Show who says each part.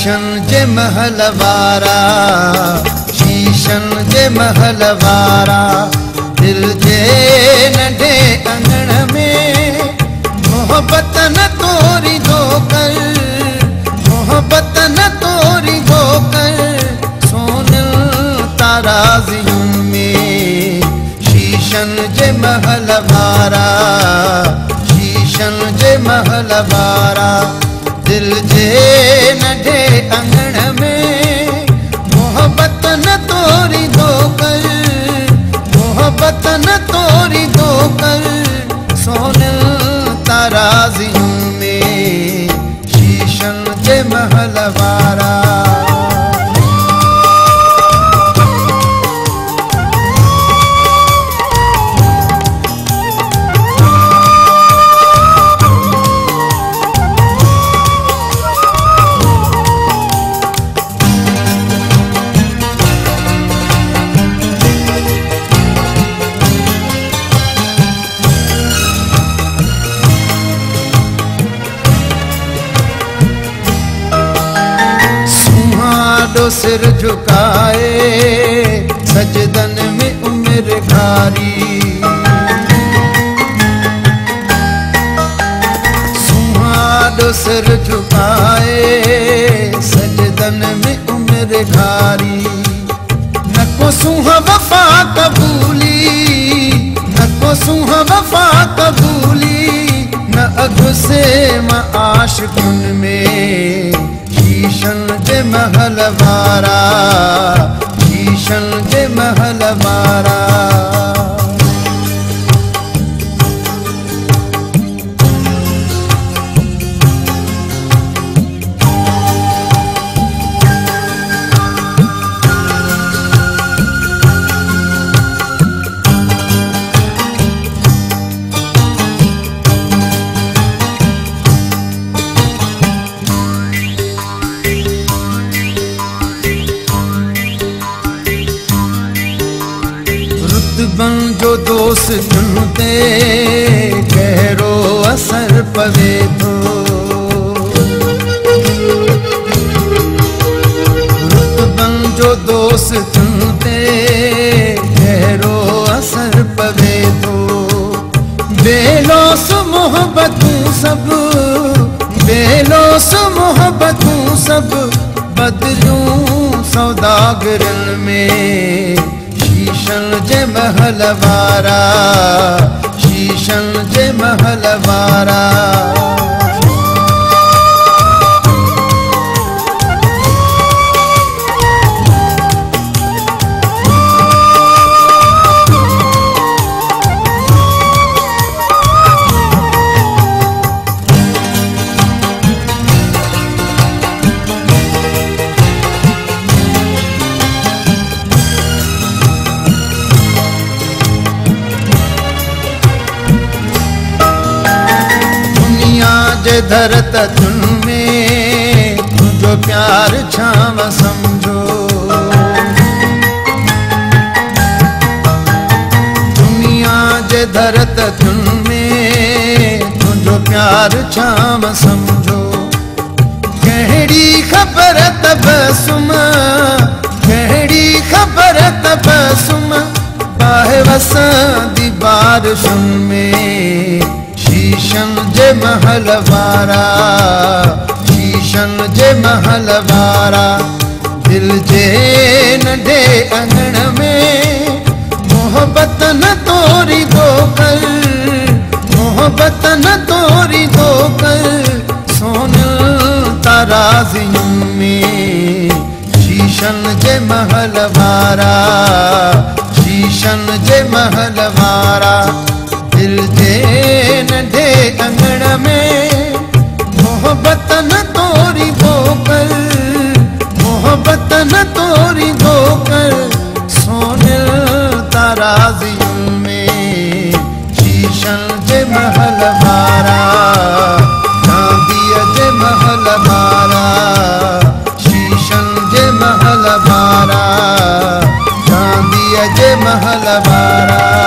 Speaker 1: शीशन जे महल वारा, शीशन जे महल वारा, दिल जे नंढे अंगण में मोहब्बत न तोरी दो कर, मोहब्बत न तोरी दो कर, सोनल ताराज़ियुनि में। शीशन जे महल वारा, शीशन जे महल वारा, दिल जे नंढे अंगण में मोहब्बत न तोरी दो कर, मोहब्बत न तोरी दो कर, सोनल ताराज़ियुनि में। शीशन जे महल वारा। सिर झुकाए सजदन में उम्र घारी, सुहाड़ो सिर झुकाए सजदन में उम्र घारी। न को सुह वफा कबूली, न को सुह वफा कबूली, न अघु से मां आशिकुन में। शीशन जे महल वारा, शीशन जे महल वारा। रुतबन जो दोस्तन ते गहरो असर पवे थो, रुतबन जो दोस्तन ते गहरो असर पवे थो। बेलोस मोहब्बतूं सब, बेलोस मोहब्बतूं सब, बदलूं सौदागरन में। शीशन जे महल वारा, शीशन जे महल वारा। जे धरत तुन में तुझो प्यार छाव समझो, दुनिया जे धरत तुन में तुझो प्यार छाव समझो। कहिड़ी खबर तबसुम, कहिड़ी खबर तबसुम, बाहे वसंदी बारिशुन में। शीशन जे महल वारा, शीशन जे महल वारा, दिल जे नंढे अंगण में मोहब्बत न तोरी दो कर, मोहब्बत न तोरी दो कर, सोनल ताराज़ियुनि में। शीशन जे महल वारा, शीशन जे महल वारा, दिल जे नंढे अंगण में मोहब्बत न तोरी दो कर, मोहब्बत न तोरी दो कर, सोनल ताराज़ियुनि में। शीशन जे महल वारा, चांदीअ जे महल वारा, शीशन जे महल वारा, चांदीअ जे महल वारा।